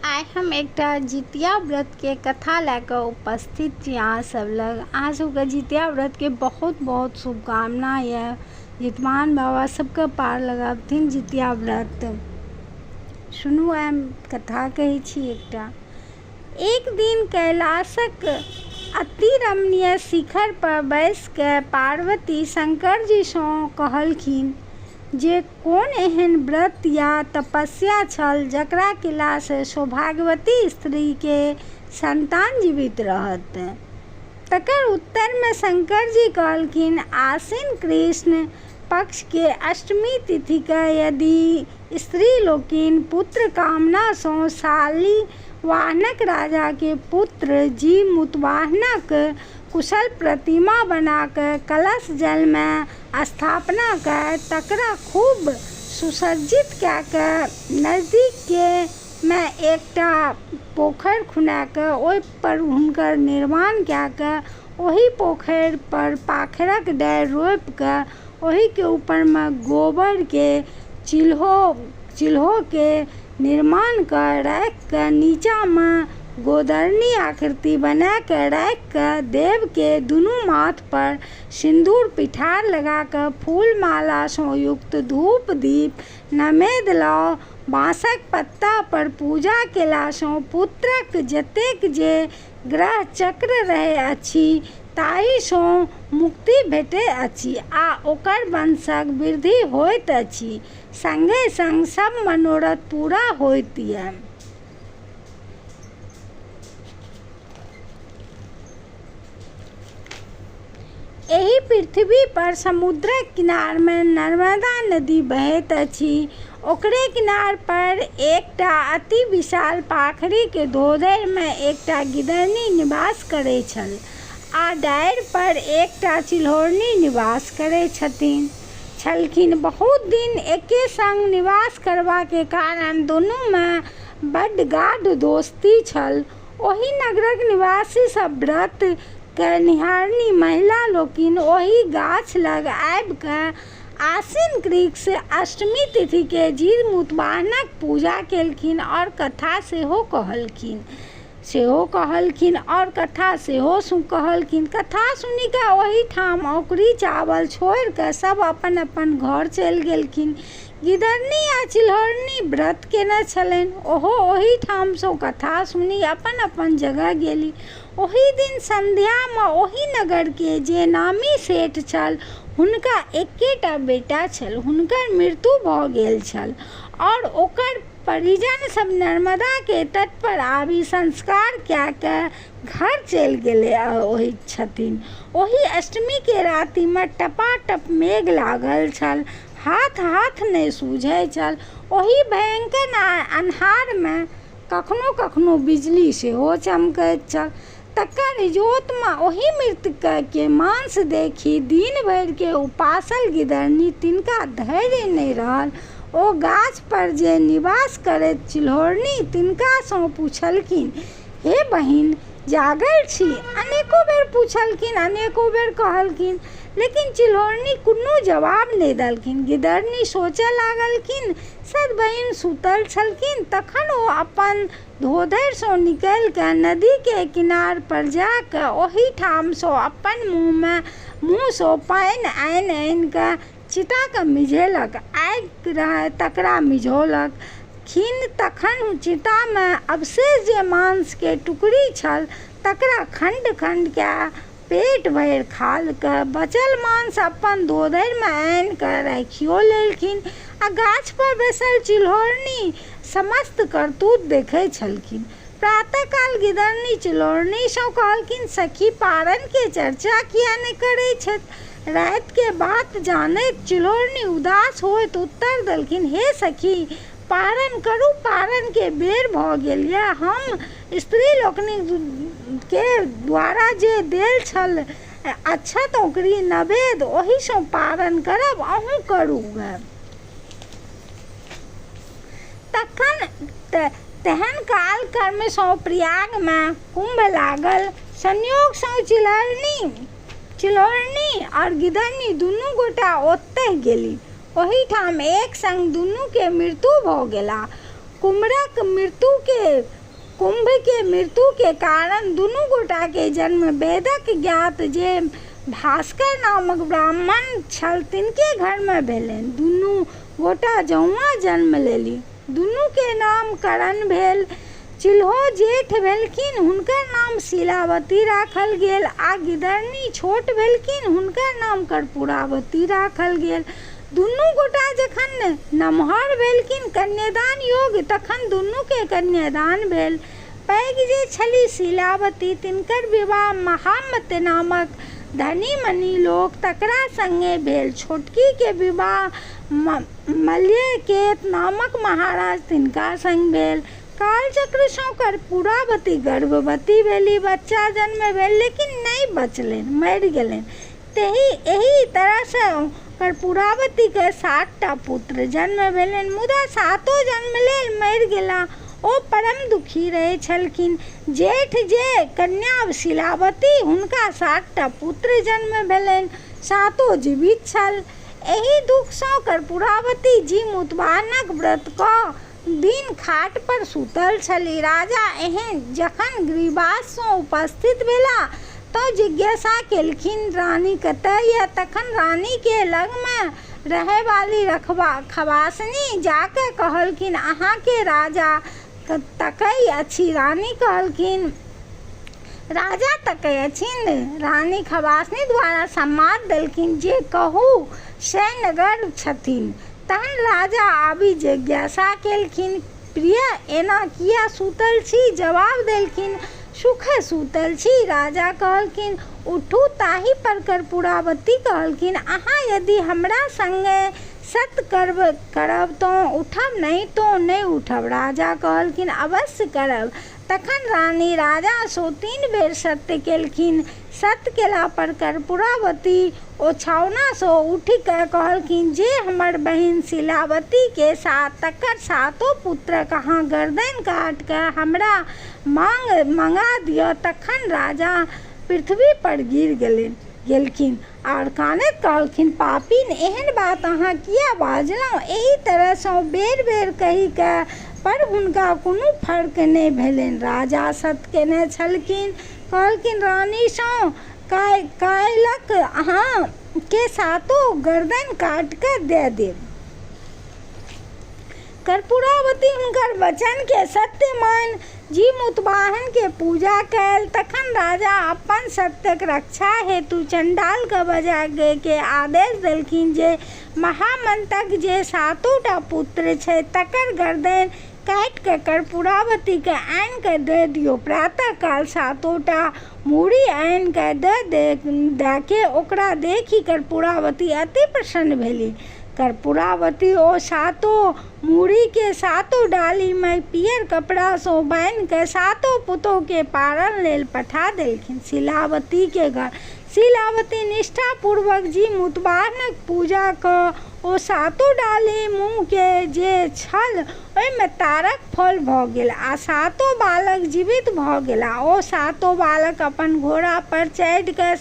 आइ हम एकटा जितिया व्रत के कथा लेकर उपस्थित छी अहाँ सब लग। अहाँ सबके जितिया व्रत के बहुत बहुत शुभकामना यऽ। जितवाहन बाबा सबके पार लगाबथिन जितिया व्रत। सुनू हम कथा कहै छी एकटा। एक दिन कैलाशक अति रमणीय शिखर पर बैस के पार्वती शंकर जी सँ कहलखिन जे कोन एहन व्रत या तपस्या छल जकरा केला से सौभाग्यवती स्त्री के संतान जीवित रहत। तकर उत्तर में शंकर जी कहलखिन आश्विन कृष्ण पक्ष के अष्टमी तिथि के यदि स्त्री लोकिन पुत्र कामना सँ शालिवाहनक राजा के पुत्र जी मुतवाहनक कुशल प्रतिमा बना के कलश जल में स्थापना कर तकरा खूब सुसज्जित कए के नजदीक के में एकटा पोखरि खुना के ओहि पर हुनकर निर्माण कए के ओहि पोखरि पर पाखरक डारि रोपि के ओहि के ऊपर में गोबर के चिल्हो के निर्माण कर राखि के नीचा में गोदरनी आकृति बना के राखि के देव के दुनू माथ पर सिंदूर पिठार लगा के फूल माला सँ युक्त धूप दीप नैवेद्य लऽ बाँसक पत्ता पर पूजा केला सँ पुत्रक जतेक जे ग्रह चक्र रहै अछि ताहि सँ मुक्ति भेटैत अछि आ ओकर वंशक वृद्धि होइत अछि, संगे संग सब मनोरथ पूरा होइत ये। एहि पृथ्वी पर समुद्रक किनार में नर्मदा नदी बहैत अछि। ओकरे किनार पर एकटा अति विशाल पाखरि के धोधरि में एकटा गिदरनी निवास करै छल आ डारि पर एकटा चिल्होरनी निवास करै छलखिन। बहुत दिन एके संग निवास करबा के कारण दुनू में बड्ड गाढ़ दोस्ती छल। ओहि नगरक निवासी सब व्रत करनिहारिणी महिला लोकिन ओहि गाछ लग आबि के आश्विन कृष्ण अष्टमी तिथि के जीव मुतवाहनक पूजा केलखिन और कथा सेहो कहलखिन। कथा सुनि के ओहि ठाम औकरी चावल छोड़ि के सब अपन अपन घर चलि गेलखिन। गिदरनी आ चिल्होरनी व्रत केने छलनि, ओहो ओहि ठाम सँ कथा सुनि अपन अपन जगह गेली। ओहि दिन संध्या में ओहि नगर के जे नामी सेठ छल हुनका एकेटा बेटा छल, हुनकर मृत्यु भऽ गेल छल और ओकर परिजन सब नर्मदा के तट पर आबि संस्कार कए के घर चलि गेल छथिन। ओहि अष्टमी के राति में टपाटप मेघ लागल छल, हाथ नहि सूझै छल। ओहि भयंकर अन्हार में कखनो कखनो बिजली सेहो चमकैत छल। तकर इजोत में ओहि मृतक के मांस देखि दिन भर के उपासल गिदरनी तिनका धैर्य नहि रहल। ओ गाछ पर जे निवास करैत चिल्होरनी तिनका सँ पूछलखिन, हे बहिन जागल छी? अनेको बेर पूछलखिन, अनेको बेर कहलखिन, लेकिन चिल्होरनी कोनो जवाब नहि देलखिन। गिदरनी सोचय लागलखिन शायद बहिन सुतल छलखिन। तखन ओ अपन धोधरि सँ निकलि के नदी के किनार पर जा के ओहि ठाम सँ अपन मुँह सँ पानि आनि के चिता के मिझेलक, आगि रहै तकरा मिझौलक खिन। तखन चिता में अवशेष जे मांस के टुकड़ी छल तकरा खंड खंड के पेट भरि खा के बचल मांस अपन धोधरि में आनि के राखियो लेलखिन। आ गाछ पर बैसल चिल्होरनी समस्त करतूत देखै छलखिन। प्रातः काल गिदरनी चिल्होरनी सँ कहलखिन, सखी पारन के चर्चा किया नहि करै छथि? राति के बात जानैत चिल्होरनी उदास होइत उत्तर देलखिन, हे सखी पारन करू, पारन के बेर भऽ गेल ये। हम स्त्री लोकनि के द्वारा जे देल छल अक्षत औकरी नैवेद्य ओहि सँ पारन करब, अहूँ करू। तेहन काल कर्म सँ प्रयाग में कुंभ लागल। संयोग सँ चिल्होरनी और गिदरनी दुनू गोटा ओतय गेली। ओहि ठाम एक संग दुनू के मृत्यु भऽ गेला। कुम्भक मृत्यु के कुंभ के मृत्यु के कारण दुनू गोटा के जन्म वेदक ज्ञात जे भास्कर नामक ब्राह्मण छल तिनके घर में भेलनि। दुनू गोटा जौआ जन्म लेली। दुनू के नाम करण भेल। चिल्हो जेठ भेलखिन, हुनकर नाम शीलावती राखल गेल। आ गिदरनी छोट भेलखिन, हुनकर नाम कर्पूरावती राखल गेल। दुनू गोटा जखन नमहर भेलखिन कन्यादान योग, तखन दुनू के कन्यादान भेल। पैघ जे छली शीलावती, तिनकर विवाह महामत नामक धनी मनी लोक तकरा संगे भेल। छोटकी के विवाह मल्यकेत नामक महाराज तिनका संग भेल। कालचक्र सँ कर्पूरावती गर्भवती भेली। बच्चा जन्म भेल लेकिन नहीं बचलनि, मरि गेलनि। एही तरह से कर्पूरावती के 7टा पुत्र जन्म भेलनि, मुदा 7 जन्म लेल मरि गेला। ओ परम दुखी रहै छलखिन। जेठ जे कन्या शीलावती, हुनका 7टा पुत्र जन्म भेलनि, 7 जीवित छल। एही दुख सँ कर्पूरावती जी मुतबानक व्रत क दिन खाट पर सुतल छली। राजा एहन जखन गृहवास सँ उपस्थित भेला तऽ जिज्ञासा केलखिन रानी कतय ये। तखन रानी के लग में रहे वाली खवासनी जाके कहलखिन अहाँ के राजा तकय अछि। रानी कहलखिन राजा तकय अछि। रानी खवासनी द्वारा सम्माद देलखिन जे कहू से नगर छथिन। तहन राजा आबि जिज्ञासा केलखिन प्रिय एना किया सुतल छी। जवाब देलखिन सुखे सुतल छी। राजा कहलखिन उठू। ताहि पर कर्पूरावती कहलखिन अहाँ यदि हमरा संगे सत्य करब तो उठब, नहीं तो नहीं उठब। राजा कहलखिन अवश्य करब। तखन रानी राजा सो 3 बेर सत्य केलखिन। सत्य केला पर कर्पूरावती ओछौना सँ उठि कऽ कहलखिन जे हमर बहिन शीलावती के साथ तकर 7 पुत्रक अहाँ गर्दन काट कऽ हमरा मंगा दिअ। तखन राजा पृथ्वी पर गिर गेलखिन और कानैत कहलखिन पापीन एहन बात अहाँ किया बाजलहुँ। एही तरह सँ बेर बेर कहि कऽ पर हुनका कोनो फर्क नहि भेलनि। राजा सत्य केने छलखिन। कहलखिन रानी सँ काल्हिक अहाँ के 7 गर्दन काट कऽ दे देब। कर्पूरावती हुनकर वचन के सत्य मान जी मुतबाहन के पूजा कैल। तखन राजा अपन सत्यक रक्षा हेतु चंडाल के बजा के आदेश देलखिन जे महामंत्रक जे 7टा पुत्र छै तकर गर्दन काटि कऽ कर्पूरावती के आनि कऽ दे दियौ। प्रातः काल 7टा मूड़ी आनि कऽ दे के ओकरा देखि कर्पूरावती अति प्रसन्न भेली। कर्पूरावती ओ 7 मूड़ी के 7 डाली में पियर कपड़ा सँ बान्हि कऽ 7 पुतोह के पारण लेल पठा देलखिन शीलावती के घर। शीलावती निष्ठा पूर्वक जी मुतबाहनक पूजा कऽ ओ 7 डाली मुँह के जे छल ओहिमे तारक फल भऽ गेल आ 7 बालक जीवित भऽ गेला। ओ 7 बालक अपन घोड़ा पर चढ़ि कऽ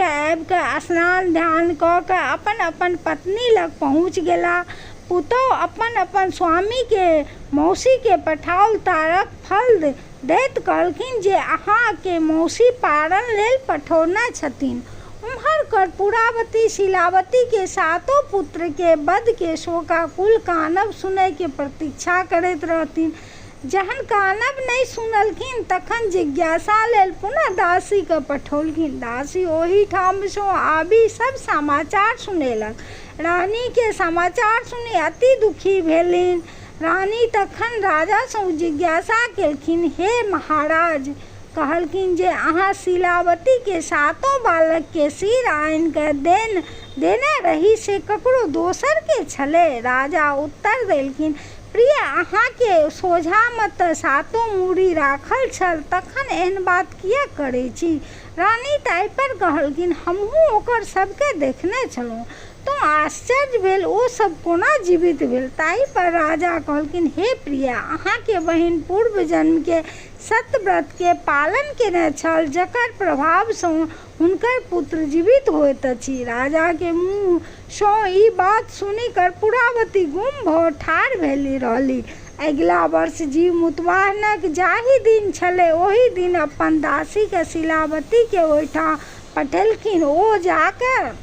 आबि कऽ स्नान ध्यान कऽ कऽ अपन अपन पत्नी लग पहुँच गेला। पुतोह अपन अपन स्वामी के मौसी के पठाओल तारक फल दैत कहलखिन जे अहाँ के मौसी पारण लेल पठौने छथिन। उम्हर कर्पूरावती शीलावती के 7 पुत्र के वध के शोकाकुल कानब सुनय के प्रतीक्षा करैत रहथिन। जहन कानब नहीं सुनलखिन तखन जिज्ञासा लेल पुनः दासी के पठौलखिन। दासी ओही ठाम सँ आबि सब समाचार सुनेलक। रानी के समाचार सुनि अति दुखी भेलीन। रानी तखन राजा सँ जिज्ञासा केलखिन हे महाराज, कहलखिन जे अहाँ शीलावती के 7 बालक के सिर आनि कऽ देने रही से ककरो दोसर के छलै। राजा उत्तर देलखिन प्रिय अहाँ के सोझा में तऽ 7 मूड़ी राखल छल, तखन एहन बात किया करै छी। रानी ताहि पर कहलखिन हमहूँ ओकर सबके देखने छलहुँ, तो आश्चर्य भेल ओ सब कोना जीवित भेल। ताहि पर राजा कहलखिन हे प्रिय अहाँ के बहिन पूर्व जन्म के सत्यव्रत के पालन केने छल, जकर प्रभाव सँ हुनकर पुत्र जीवित होइत अछि। राजा के मुँह सँ ई बात सुनि कर्पूरावती गुम भऽ ठाढ़ भेली रहली। अगिला वर्ष जीव मुतबाहनक जाहि दिन छलै ओहि दिन अपन दासी के शिलावती के ओहिठाम पठेलखिन। ओ जाकर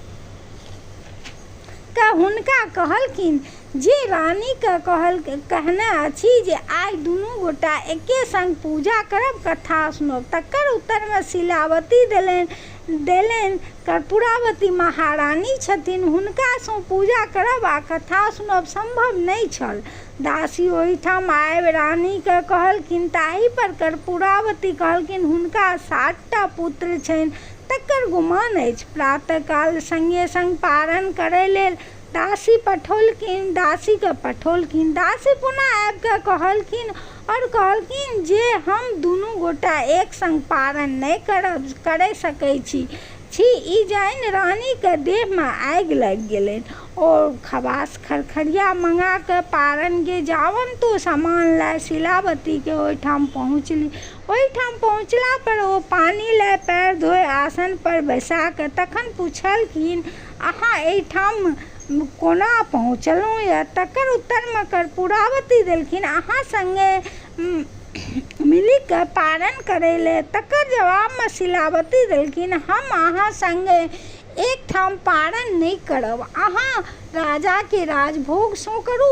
हुनका कहलखिन जे रानी के कहने अछि जे आइ दुनू गोटा एके संग पूजा करब, कथा सुनब। तकर उत्तर में शिलावती देलनि कर्पूरावती महारानी छथिन, हुनका सँ पूजा करब आ कथा सुनब संभव नहि छल। दासी ओहिठाम आबि रानी के कहलखिन, ताहि पर कर्पूरावती कहलखिन हुनका 60टा पुत्र छनि, तकर गुमान अछि। प्रातः काल संगे संग पारण करय लेल दासी के पठौलखिन। दासी पुनः आबि कऽ कहलखिन जे हम दुनू गोटा एक संग पारण नहि करय सकैत छी। ई जानि रानी के देह में आगि लागि गेलनि। ओ खबास खरखरिया मंगा के पारण के जावन तो सामान लाय शिलावती के ओहिठाम पहुँचली। ओहिठाम पहुँचला पर ओ पानी लय पैर धोय आसन पर बैसा के तखन पूछलखिन, अहाँ एहिठाम कोना पहुँचलहुँ यऽ? तकर उत्तर में कर्पूरावती देलखिन, अहाँ संगे मिली के पारण करे ले। तकर जवाब में शिलावती देलखिन, हम अहाँ संगे एक ठाम पारण नहीं करब, अहाँ राजा के राजभोग सो करू,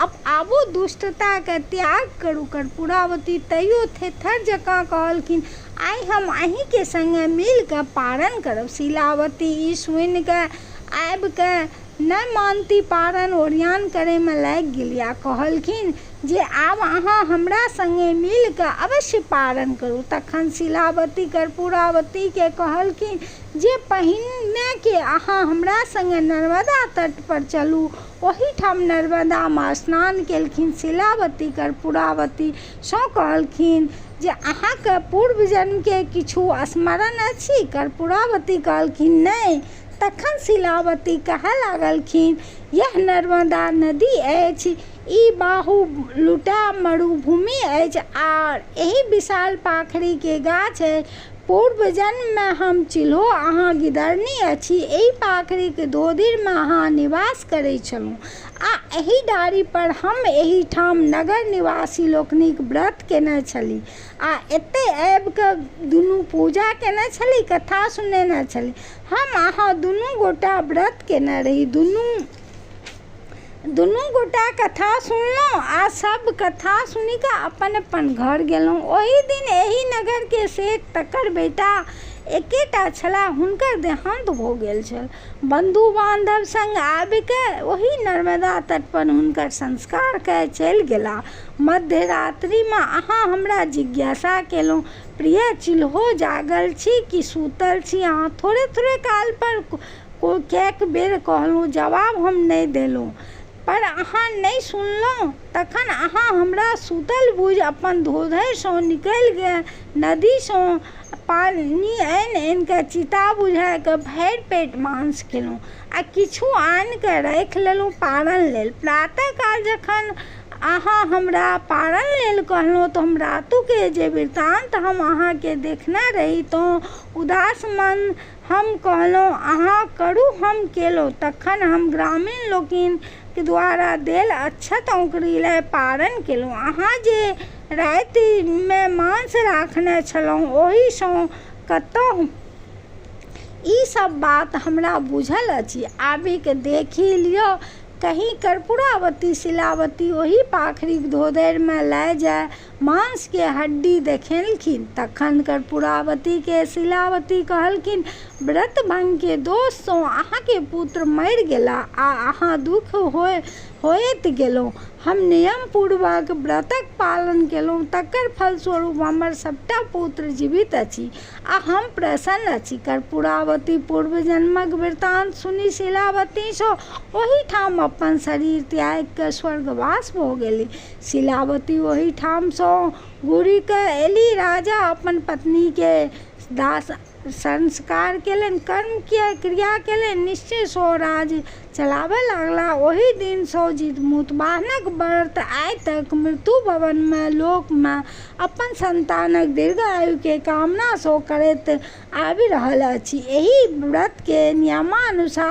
अब आबो दुष्टता के त्याग करू। कर्पूरावती तैयो थेथर जकाँ कहलखिन, आइ हम अहीं के संगे मिल के पारण करब। शिलावती ई सुनि के आबि के नहि मानती पारण ओरियान करे में लागि गेली आ कहलखिन जे आब अहाँ हमरा संगे मिल के अवश्य पारण करू। तखन शिलावती कर्पूरावती के कहलखिन जे पहिने के अहाँ हमरा संगे नर्मदा तट पर चलू। ओहिठाम नर्मदा में स्नान केलखिन। शिलावती कर्पूरावती सँ कहलखिन जे अहाँ के पूर्व जन्म के किछु स्मरण अछि? कर्पूरावती कहलखिन नहि। तखन शिलावती कहय लागलखिन, यह नर्मदा नदी अछि, ई बाहुलुटा मरुभूमि अछि आर एही विशाल पाखड़ी के गाछ अछि। पूर्व जन्म में हम चिल्हो अहाँ गिदरनी अछि, एही पाखड़ी के दोधिर में अहाँ निवास करै छलहुँ आ एही डारि पर हम एही ठाम नगर निवासी लोकनिक व्रत केने छली आ एते आबि कऽ दुनू पूजा केने छली, कथा सुनेने छली। हम अहाँ दुनू गोटा व्रत केने रही, दुनू गोटा कथा सुनलहुँ आ सब कथा सुनि कऽ अपन अपन घर गेलहुँ। ओही दिन एही नगर के सेठ तकर बेटा एकेटा छलाह, हुनकर देहांत भऽ गेल छल। बंधु बांधव संग आबि के ओही नर्मदा तट पर हुनकर संस्कार कऽ चलि गेला। मध्य रात्रि में अहाँ हमरा जिज्ञासा केलहुँ, प्रिय चिल्हो जागल छी कि सूतल छी? अहाँ थोड़े काल पर कैक बेर कहलहुँ, जवाब हम नहि देलहुँ पर अहाँ नहि सुनलहुँ। तखन अहाँ हमरा सुतल बुझि अपन धोधरि सँ निकलि गेल नदी सँ पानी आनि के चिता बुझा के भरि पेट मांस खेलहुँ आ किछु आनि के राखि लेलहुँ पारण लेल। प्रातः काल जखन अहाँ हमरा पारण लेल कहलहुँ तऽ हम रातु के जे वृत्तांत हम अहाँ के देखने रही तऽ उदास मन हम कहलहुँ अहाँ करू, हम केलहुँ। तखन हम ग्रामीण लोकनि के द्वारा देल अक्षत औंकड़ी लय पारण केलहुँ। अहाँ जे राति में मांस राखने छलहुँ ओहि सँ कतहु ई सब बात हमरा बुझल अछि, आबि के देखि लियौ। कहीं कर्पूरावती शिलावती ओही पाखड़ीक धोधरि में लय जाय मांस के हड्डी देखेलखिन। तखन कर्पूरावती के शिलावती कहलखिन, व्रत भंग के दोष सँ अहाँ के पुत्र मरि गेला आ अहाँ दुख होइत गेलहुँ। हम नियम पूर्वक व्रतक पालन केलहुँ, तकर फलस्वरूप हमर सबटा पुत्र जीवित अछि आ हम प्रसन्न अछि। कर्पूरावती पूर्व जन्मक वृत्तांत सुनि शिलावती सँ ओही ठाम अपन शरीर त्याग के स्वर्गवास भऽ गेली। शिलावती ओही ठाम सँ घुरि कऽ एली। राजा अपन पत्नी के दाह संस्कार केलनि, कर्म क्रिया केलनि, निश्चय सँ राज्य चलाबय लागला। ओही दिन सँ मुतबाहनक व्रत आइ तक मृत्यु भवन में लोक में अपन संतानक दीर्घायु के कामना सँ करैत आबि रहल अछि। एहि व्रत के नियमानुसार